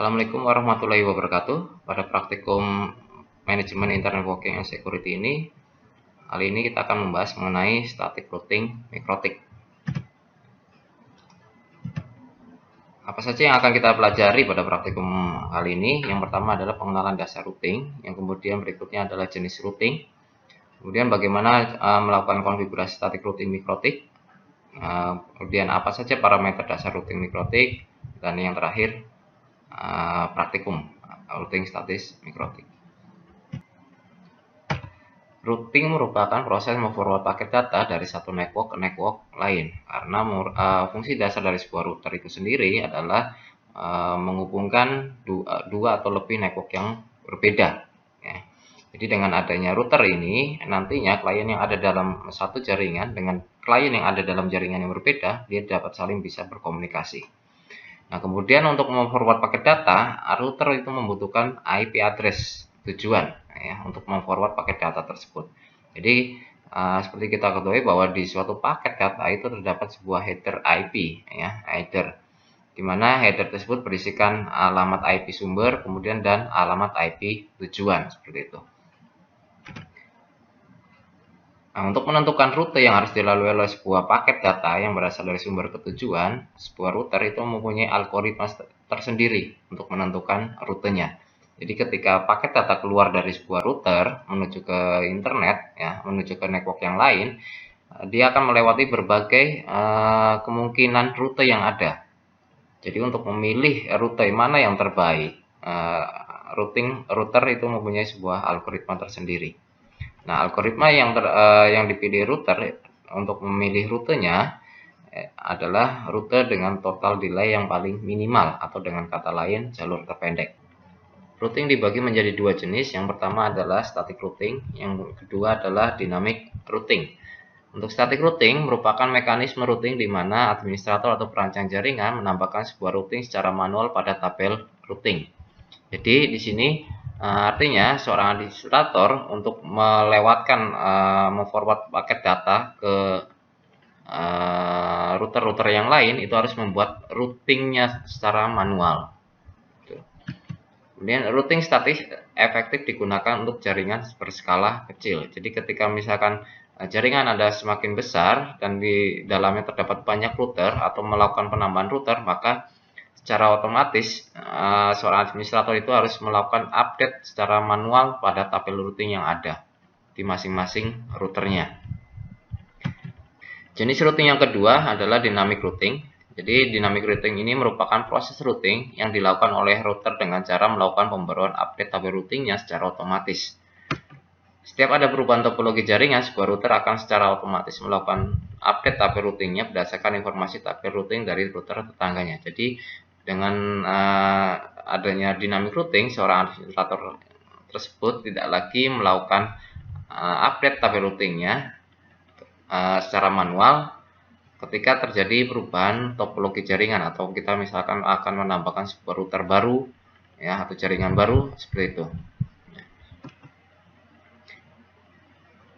Assalamualaikum warahmatullahi wabarakatuh. Pada praktikum manajemen internet networking and security ini, kali ini kita akan membahas mengenai static routing mikrotik. Apa saja yang akan kita pelajari pada praktikum kali ini? Yang pertama adalah pengenalan dasar routing, yang kemudian berikutnya adalah jenis routing, kemudian bagaimana melakukan konfigurasi static routing mikrotik, kemudian apa saja parameter dasar routing mikrotik, dan yang terakhir praktikum routing statis mikrotik. Routing merupakan proses memforward paket data dari satu network ke network lain, karena fungsi dasar dari sebuah router itu sendiri adalah menghubungkan dua atau lebih network yang berbeda. Ya. Jadi dengan adanya router ini, nantinya klien yang ada dalam satu jaringan dengan klien yang ada dalam jaringan yang berbeda, dia dapat saling bisa berkomunikasi. Nah, kemudian untuk memforward paket data, router itu membutuhkan IP address tujuan ya untuk memforward paket data tersebut. Jadi seperti kita ketahui bahwa di suatu paket data itu terdapat sebuah header IP ya, header, di mana header tersebut berisikan alamat IP sumber kemudian dan alamat IP tujuan seperti itu. Nah, untuk menentukan rute yang harus dilalui oleh sebuah paket data yang berasal dari sumber ke tujuan, sebuah router itu mempunyai algoritma tersendiri untuk menentukan rutenya. Jadi ketika paket data keluar dari sebuah router menuju ke internet, ya, menuju ke network yang lain, dia akan melewati berbagai kemungkinan rute yang ada. Jadi untuk memilih rute mana yang terbaik, router itu mempunyai sebuah algoritma tersendiri. Nah, algoritma yang dipilih router untuk memilih rutenya adalah rute dengan total delay yang paling minimal, atau dengan kata lain jalur terpendek. Routing dibagi menjadi dua jenis. Yang pertama adalah static routing, yang kedua adalah dynamic routing. Untuk static routing merupakan mekanisme routing di mana administrator atau perancang jaringan menambahkan sebuah routing secara manual pada tabel routing. Jadi di sini artinya seorang administrator untuk melewatkan memforward paket data ke router-router yang lain itu harus membuat routingnya secara manual. Kemudian routing statis efektif digunakan untuk jaringan berskala kecil. Jadi ketika misalkan jaringan Anda semakin besar dan di dalamnya terdapat banyak router atau melakukan penambahan router, maka secara otomatis seorang administrator itu harus melakukan update secara manual pada tabel routing yang ada di masing-masing routernya. Jenis routing yang kedua adalah dynamic routing. Jadi dynamic routing ini merupakan proses routing yang dilakukan oleh router dengan cara melakukan pembaruan update tabel routingnya secara otomatis. Setiap ada perubahan topologi jaringan, sebuah router akan secara otomatis melakukan update tabel routingnya berdasarkan informasi tabel routing dari router tetangganya. Jadi dengan adanya dynamic routing, seorang administrator tersebut tidak lagi melakukan update tabel routingnya secara manual ketika terjadi perubahan topologi jaringan, atau kita misalkan akan menambahkan sebuah router baru ya, atau jaringan baru seperti itu.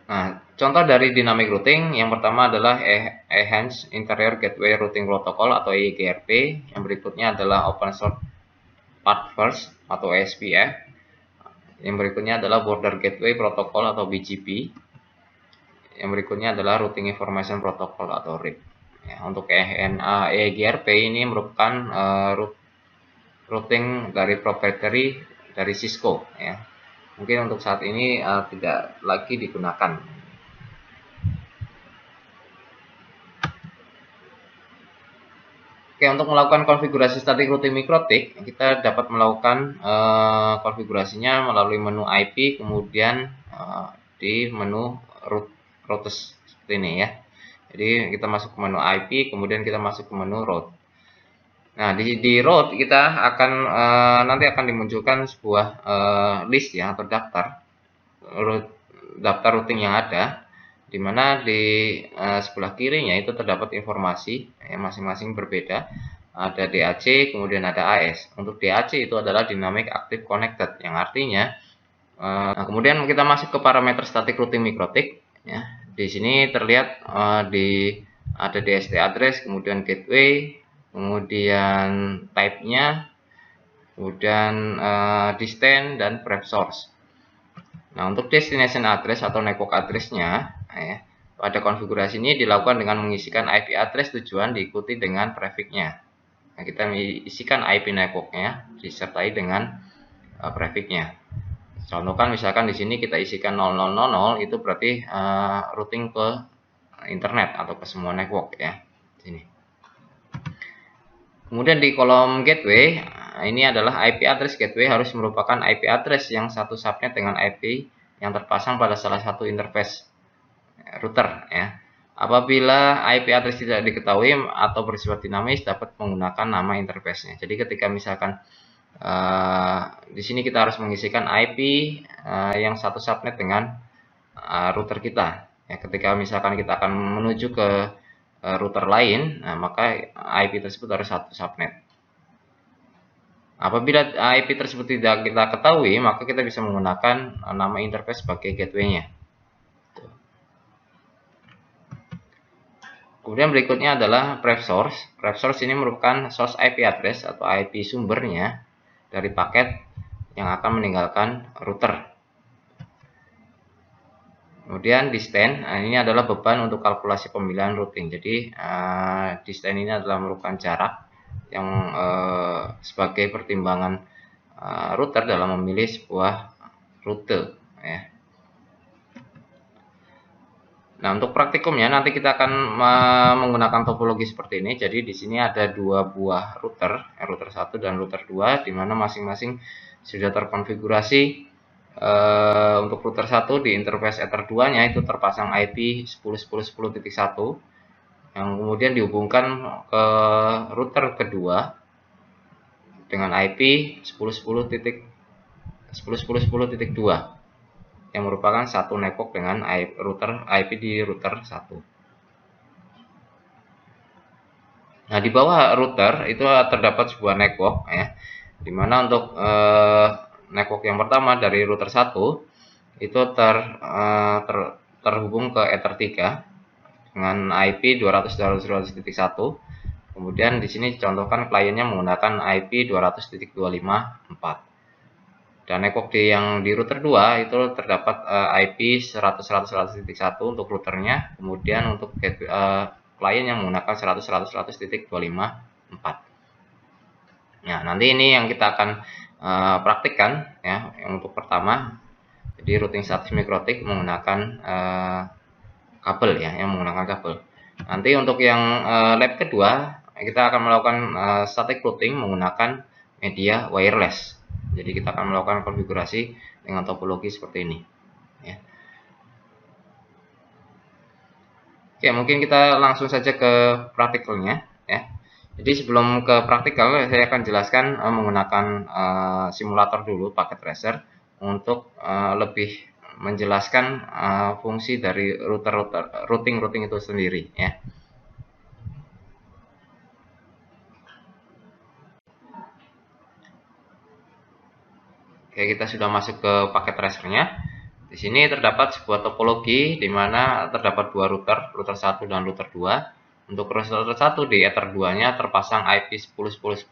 Nah, contoh dari dynamic routing yang pertama adalah Enhanced Interior Gateway Routing Protocol atau EGRP. Yang berikutnya adalah Open Short Path First atau OSPF. Yang berikutnya adalah Border Gateway Protocol atau BGP. Yang berikutnya adalah Routing Information Protocol atau RIP. Ya, untuk EGRP ini merupakan routing dari proprietary dari Cisco. Ya. Mungkin untuk saat ini tidak lagi digunakan. Oke, untuk melakukan konfigurasi static routing mikrotik, kita dapat melakukan konfigurasinya melalui menu IP, kemudian di menu routes seperti ini ya. Jadi kita masuk ke menu IP, kemudian kita masuk ke menu route. Nah, di route kita akan nanti akan dimunculkan sebuah list ya, atau daftar routing yang ada, di mana di sebelah kirinya itu terdapat informasi yang masing-masing berbeda. Ada DAC, kemudian ada AS. Untuk DAC itu adalah Dynamic Active Connected, yang artinya nah, kemudian kita masuk ke parameter static routing mikrotik ya. Di sini terlihat ada DST address, kemudian gateway, kemudian type-nya, kemudian distance dan prep source. Nah, untuk destination address atau network address-nya, pada konfigurasi ini dilakukan dengan mengisikan IP address tujuan diikuti dengan prefix-nya. Nah, kita isikan IP network-nya disertai dengan prefix-nya. Contohkan misalkan di sini kita isikan 0000, itu berarti routing ke internet atau ke semua network ya. Sini. Kemudian di kolom gateway, ini adalah IP address gateway harus merupakan IP address yang satu subnet dengan IP yang terpasang pada salah satu interface router ya. Apabila IP address tidak diketahui atau bersifat dinamis, dapat menggunakan nama interface-nya. Jadi ketika misalkan di sini kita harus mengisikan IP yang satu subnet dengan router kita. Ya, ketika misalkan kita akan menuju ke router lain, nah, maka IP tersebut harus satu subnet. Apabila IP tersebut tidak kita ketahui, maka kita bisa menggunakan nama interface sebagai gateway-nya. Kemudian berikutnya adalah pref source. Pref source ini merupakan source IP address atau IP sumbernya dari paket yang akan meninggalkan router. Kemudian distance, ini adalah beban untuk kalkulasi pemilihan routing. Jadi distance ini adalah merupakan jarak yang sebagai pertimbangan router dalam memilih sebuah rute. Ya. Nah, untuk praktikumnya nanti kita akan menggunakan topologi seperti ini. Jadi di sini ada dua buah router, router 1 dan router 2, di mana masing-masing sudah terkonfigurasi. Untuk router 1 di interface Ether 2-nya itu terpasang IP 10.10.10.1 yang kemudian dihubungkan ke router kedua dengan IP 10.10.10.10.10.2 yang merupakan satu network dengan IP di router 1. Nah, di bawah router itu terdapat sebuah network ya, dimana untuk network yang pertama dari router 1 itu terhubung ke Ether 3 dengan IP 200.200.1. Kemudian di sini dicontohkan kliennya menggunakan IP 200.254. Dan network yang di router 2 itu terdapat IP 100.100.100.1 untuk routernya, kemudian untuk klien yang menggunakan 100.100.100.254. Nah, nanti ini yang kita akan praktikkan ya, yang untuk pertama. Jadi routing status mikrotik menggunakan kabel ya, yang menggunakan kabel. Nanti untuk yang lab kedua kita akan melakukan static routing menggunakan media wireless. Jadi kita akan melakukan konfigurasi dengan topologi seperti ini. Ya. Oke, mungkin kita langsung saja ke praktikalnya. Ya. Jadi sebelum ke praktikal, saya akan jelaskan menggunakan simulator dulu, paket tracer, untuk lebih menjelaskan fungsi dari routing itu sendiri. Ya. Oke, kita sudah masuk ke paket tracernya. Di sini terdapat sebuah topologi di mana terdapat dua router 1 dan router 2. Untuk router 1 di Ether 2-nya terpasang IP 10.10.10.1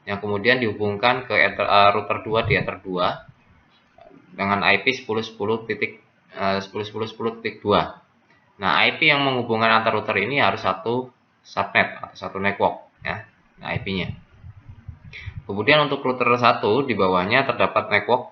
yang kemudian dihubungkan ke router 2 di Ether 2 dengan IP 10.10.10.10.2. Nah, IP yang menghubungkan antar router ini harus satu subnet atau satu network ya. Nah, IP-nya. Kemudian untuk router 1 di bawahnya terdapat network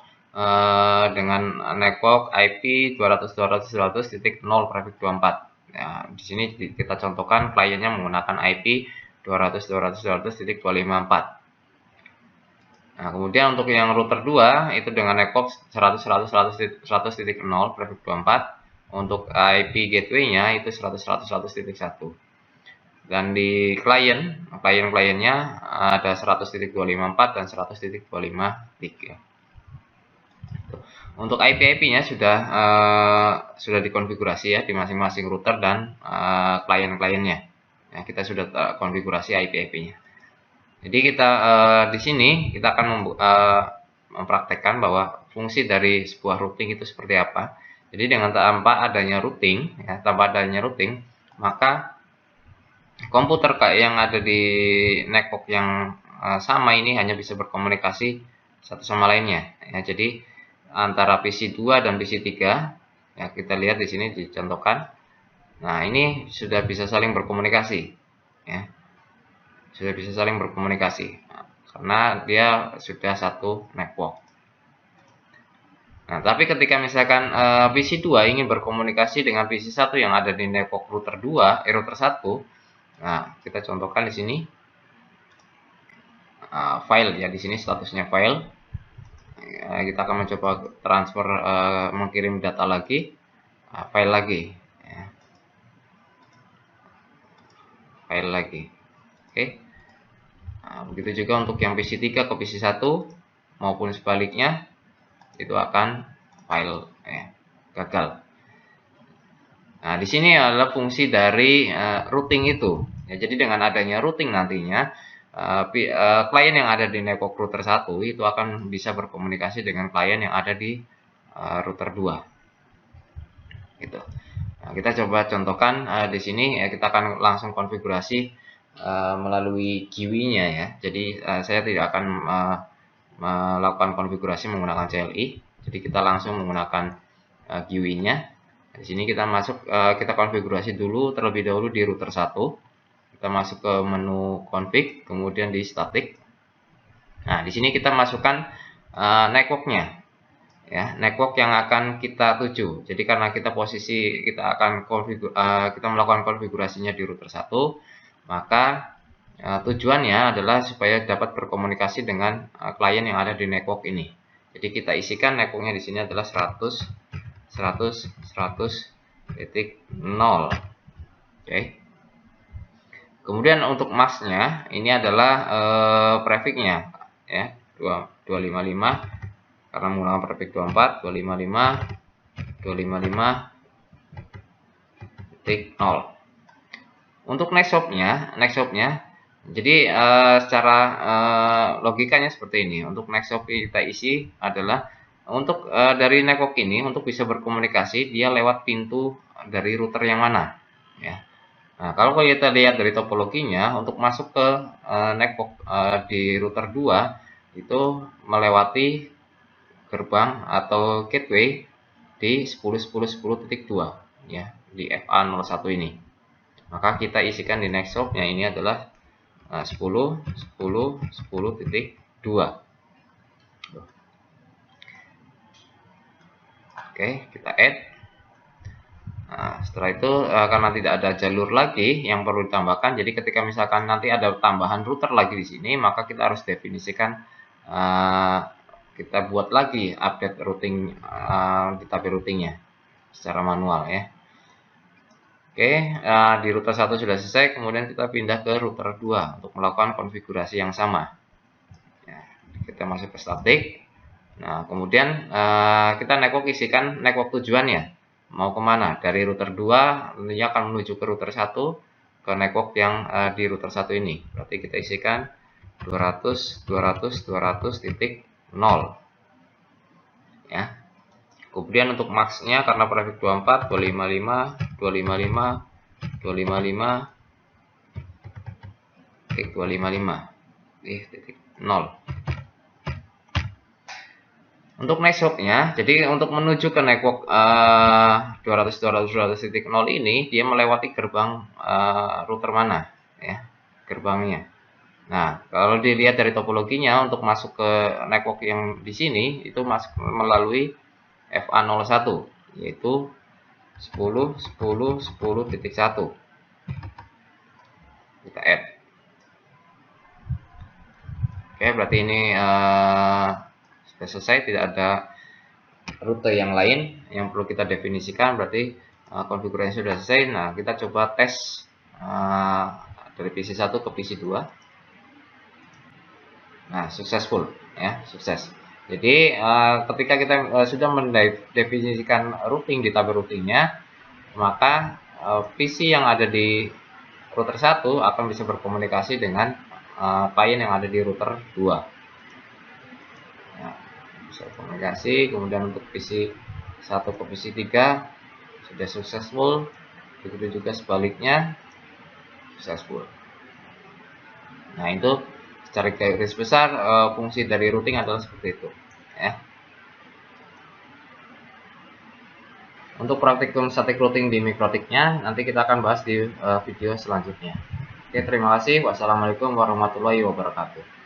dengan network IP 200.200.200.0 prefix 24. Nah, di sini kita contohkan kliennya menggunakan IP 200.200.200.254. Nah, kemudian untuk yang router 2 itu dengan network 100.100.100.100.0 prefix 24. Untuk IP gateway-nya itu 100.100.100.1. Dan di kliennya ada 100.254 dan 100.253. Untuk IP-nya sudah dikonfigurasi ya di masing-masing router dan klien-kliennya. Ya, kita sudah konfigurasi IP-nya. Jadi kita di sini kita akan mempraktekkan bahwa fungsi dari sebuah routing itu seperti apa. Jadi dengan tanpa adanya routing, maka komputer yang ada di network yang sama ini hanya bisa berkomunikasi satu sama lainnya. Ya, jadi antara PC 2 dan PC 3, ya kita lihat di sini dicontohkan. Nah, ini sudah bisa saling berkomunikasi, ya. Sudah bisa saling berkomunikasi. Nah, karena dia sudah satu network. Nah, tapi ketika misalkan PC 2 ingin berkomunikasi dengan PC 1 yang ada di network router 2, router 1. Nah, kita contohkan di sini file, ya, di sini statusnya file. Kita akan mencoba transfer, mengirim data lagi, file lagi, ya. File lagi. Oke. Nah, begitu juga untuk yang PC 3 ke PC 1 maupun sebaliknya, itu akan file, ya, gagal. Nah, di sini adalah fungsi dari routing itu. Ya, jadi dengan adanya routing nantinya klien yang ada di network router 1 itu akan bisa berkomunikasi dengan klien yang ada di router 2. Gitu. Nah, kita coba contohkan di sini, ya, kita akan langsung konfigurasi melalui GUI-nya, ya. Jadi saya tidak akan melakukan konfigurasi menggunakan CLI. Jadi kita langsung menggunakan GUI-nya. Di sini kita masuk, kita konfigurasi dulu terlebih dahulu di router 1. Kita masuk ke menu config, kemudian di static. Nah, di sini kita masukkan networknya, ya, network yang akan kita tuju. Jadi karena kita akan kita melakukan konfigurasinya di router 1, maka tujuannya adalah supaya dapat berkomunikasi dengan klien yang ada di network ini. Jadi kita isikan networknya di sini adalah 100.100.0. Oke. Kemudian untuk masknya ini adalah prefixnya, ya, 255 karena menggunakan prefix 24, 255.0. Untuk next hopnya, jadi secara logikanya seperti ini. Untuk next hop kita isi adalah untuk dari network ini untuk bisa berkomunikasi dia lewat pintu dari router yang mana, ya. Nah, kalau kita lihat dari topologinya, untuk masuk ke network di router 2 itu melewati gerbang atau gateway di 10.10.10.2, ya, di FA01 ini. Maka kita isikan di next hop-nya ini adalah 10.10.10.2. Oke, kita add. Nah, setelah itu karena tidak ada jalur lagi yang perlu ditambahkan, jadi ketika misalkan nanti ada tambahan router lagi di sini, maka kita harus definisikan, kita buat lagi update routing di tabel routingnya secara manual, ya. Oke, di router 1 sudah selesai, kemudian kita pindah ke router 2 untuk melakukan konfigurasi yang sama. Ya, kita masuk ke static. Nah, kemudian kita network isikan network tujuannya. Mau kemana? Dari router 2 dia akan menuju ke router 1 ke network yang di router 1 ini. Berarti kita isikan 200.200.200.0, ya. Kemudian untuk max-nya karena prefix 24, 255, 255, 255.255.0. Untuk next hop-nya, jadi untuk menuju ke network 200.200.200.0 ini, dia melewati gerbang router mana, ya, gerbangnya. Nah, kalau dilihat dari topologinya, untuk masuk ke network yang di sini, itu masuk melalui FA01, yaitu 10.10.10.1. Kita add. Oke, berarti ini sudah selesai, tidak ada rute yang lain yang perlu kita definisikan, berarti konfigurasi sudah selesai. Nah, kita coba tes dari PC 1 ke PC 2. Nah, successful, ya, sukses. Jadi ketika kita sudah mendefinisikan routing di tabel routingnya, maka PC yang ada di router 1 akan bisa berkomunikasi dengan klien yang ada di router 2. Bisa komunikasi. Kemudian untuk PC 1 ke PC 3 sudah successful, begitu juga sebaliknya successful. Nah, itu Cari garis besar fungsi dari routing adalah seperti itu ya. Untuk praktikum static routing di mikrotiknya nanti kita akan bahas di video selanjutnya. Oke, terima kasih. Wassalamualaikum warahmatullahi wabarakatuh.